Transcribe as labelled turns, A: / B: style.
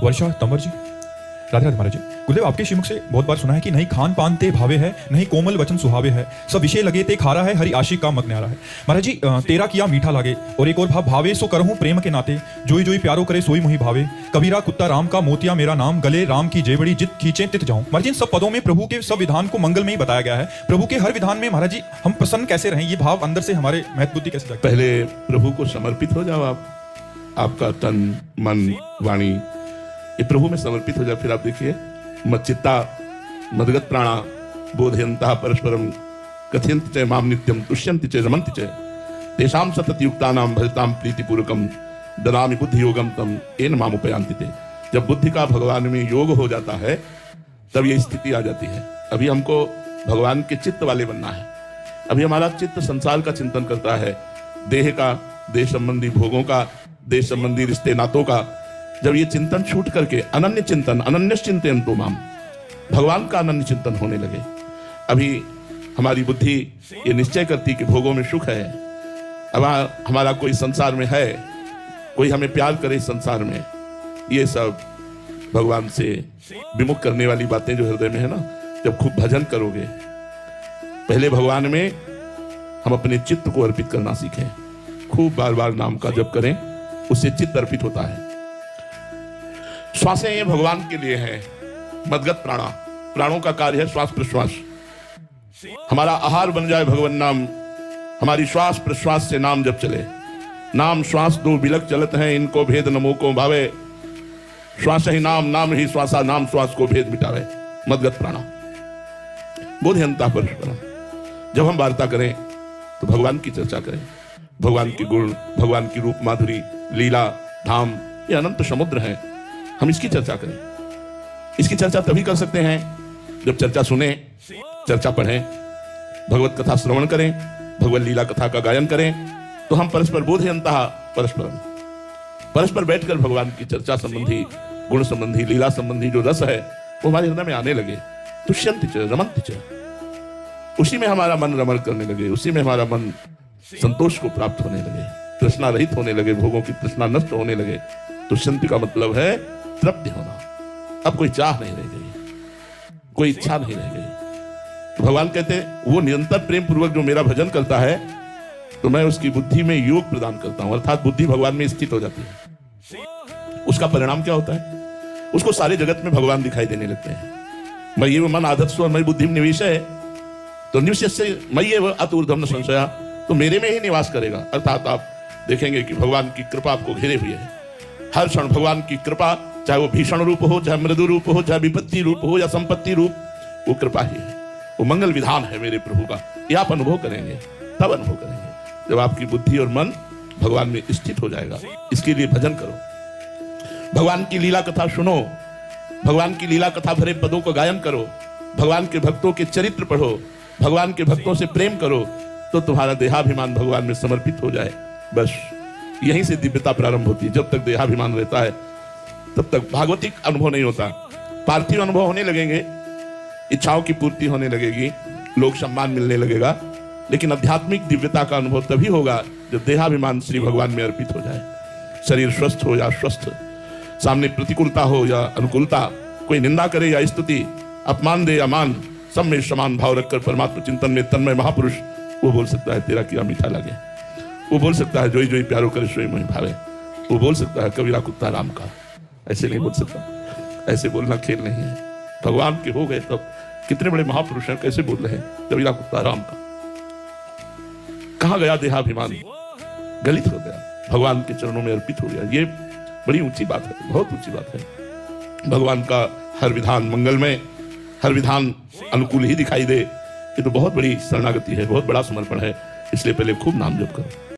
A: वर्षा तंवर जी, राधे राधे महाराज जी। गुरुदेव, आपके श्रीमुख से बहुत बार सुना है कि नहीं खान पान ते भावे है, नहीं कोमल वचन सुहावे है, सब विषय लगे ते खारा है, हरि आशिक का मग न्यारा है। महाराज जी, तेरा किया मीठा लागे, और एक और भाव भावे सो करहूं प्रेम के नाते, जोई जोई प्यारो करे सोई मुहि भावे, कबीरा कुत्ता राम का मोतिया मेरा नाम, गले राम की जय बड़ी जित खींचे तित जाऊं। महाराज जी, इन सब पदों में प्रभु के सब विधान को मंगल में ही बताया गया है। प्रभु के हर विधान में महाराज जी हम प्रसन्न कैसे रहें, ये भाव अंदर से हमारे महत्व बुद्धि कैसे जागे?
B: पहले प्रभु को समर्पित हो जाओ आप, आपका तन मन वाणी ये प्रभु में समर्पित हो जाए। फिर आप देखिए, मच्चित्ता मदगत प्राणा बोधयंता परस्परम कथयन्ति च माम नित्यम तुष्यन्ति च रमन्ति च तेषां सतत युक्तानां भजतां प्रीतिपूर्वकं ददामि बुद्धि योगम तम येन माम उपयान्ति ते। जब बुद्धि का भगवान में योग हो जाता है तब ये स्थिति आ जाती है। अभी हमको भगवान के चित्त वाले बनना है। अभी हमारा चित्त संसार का चिंतन करता है, देह का, देह संबंधी भोगों का, देश संबंधी रिश्ते नातों का। जब ये चिंतन छूट करके अनन्य चिंतन, अनन्य चिंतन तो माम, भगवान का अनन्य चिंतन होने लगे, अभी हमारी बुद्धि ये निश्चय करती कि भोगों में सुख है। अब हमारा कोई संसार में है, कोई हमें प्यार करे संसार में, ये सब भगवान से विमुख करने वाली बातें जो हृदय में है ना, जब खूब भजन करोगे, पहले भगवान में हम अपने चित्त को अर्पित करना सीखें। खूब बार बार नाम का जप करें, उससे चित्त अर्पित होता है। श्वासें ये भगवान के लिए है। मदगत प्राणा, प्राणों का कार्य है श्वास प्रश्वास। हमारा आहार बन जाए भगवान नाम, हमारी श्वास प्रश्वास से नाम जब चले। नाम श्वास दो बिलक चलत हैं, इनको भेद नमो को भावे, श्वास ही नाम, नाम ही श्वासा, नाम श्वास को भेद मिटावे। मदगत प्राणा बोधयंता परस्परम। जब हम वार्ता करें तो भगवान की चर्चा करें, भगवान के गुण, भगवान की रूप माधुरी, लीला धाम, ये अनंत समुद्र हैं, हम इसकी चर्चा करें। इसकी चर्चा तभी कर सकते हैं जब चर्चा सुने, चर्चा पढ़ें, भगवत कथा श्रवण करें, भगवत लीला कथा का गायन करें, तो हम परस्पर बोधयंता परस्परम, परस्पर बैठकर भगवान की चर्चा संबंधी, गुण संबंधी, लीला संबंधी जो रस है वो हमारे हृदय में आने लगे। तुष्यन्ति च रमन्ति च, उसी में हमारा मन रमण करने लगे, उसी में हमारा मन संतोष को प्राप्त होने लगे, तृष्णा रहित होने लगे, भोगों की तृष्णा नष्ट होने लगे। तुष्यन्ति का मतलब है तृप्ति होना। अब कोई चाह नहीं रह गई, कोई इच्छा नहीं रह गई। तो भगवान कहते हैं वो निरंतर प्रेम पूर्वक जो मेरा भजन करता है तो मैं उसकी बुद्धि में योग प्रदान करता हूं, अर्थात बुद्धि भगवान में स्थित हो जाती है। उसका परिणाम क्या होता है? उसको सारे जगत में भगवान दिखाई देने लगते हैं। मयि एव मन आधत्स्व मयि बुद्धि निवेश है, तो निवेश मयि एव अत ऊर्ध्वं न संशया, तो मेरे में ही निवास करेगा। अर्थात आप देखेंगे कि भगवान की कृपा आपको घेरे हुए है। हर क्षण भगवान की कृपा, चाहे वो भीषण रूप हो, चाहे मृदु रूप हो, चाहे विपत्ति रूप हो या संपत्ति रूप, वो कृपा ही है, वो मंगल विधान है मेरे प्रभु का। ये आप अनुभव करेंगे, तब अनुभव करेंगे जब आपकी बुद्धि और मन भगवान में स्थित हो जाएगा। इसके लिए भजन करो, भगवान की लीला कथा सुनो, भगवान की लीला कथा भरे पदों को गायन करो, भगवान के भक्तों के चरित्र पढ़ो, भगवान के भक्तों से प्रेम करो, तो तुम्हारा देहाभिमान भगवान में समर्पित हो जाए। बस यहीं से दिव्यता प्रारंभ होती है। जब तक देहाभिमान रहता है तब तक भागवतिक अनुभव नहीं होता। पार्थिव अनुभव होने लगेंगे, इच्छाओं की पूर्ति होने लगेगी, लोक सम्मान मिलने लगेगा, लेकिन आध्यात्मिक दिव्यता का अनुभव तभी होगा जब देहाभिमान श्री भगवान में अर्पित हो जाए। शरीर स्वस्थ हो या अस्वस्थ, सामने प्रतिकूलता हो या अनुकूलता, कोई निंदा करे या स्तुति, अपमान दे या मान, सब में समान भाव रखकर परमात्मा चिंतन में तन्मय महापुरुष वो बोल सकता है तेरा किया मीठा लगे, वो बोल सकता है जोई जोई प्यारो करे सोई मोहि भावे, वो बोल सकता है कबीरा कुत्ता राम का। ऐसे नहीं बोल सकता, ऐसे बोलना खेल नहीं है। भगवान के हो गए तब कितने बड़े महापुरुष हैं, कैसे बोल रहे हैं कबीरा कुत्ता राम का। कहां गया देहाभिमान, गलित हो गया, भगवान के चरणों में अर्पित हो गया। ये बड़ी ऊंची बात है, बहुत ऊंची बात है। भगवान का हर विधान मंगलमय, हर विधान अनुकूल ही दिखाई दे, ये तो बहुत बड़ी शरणागति है, बहुत बड़ा समर्पण है। इसलिए पहले खूब नाम जप करो।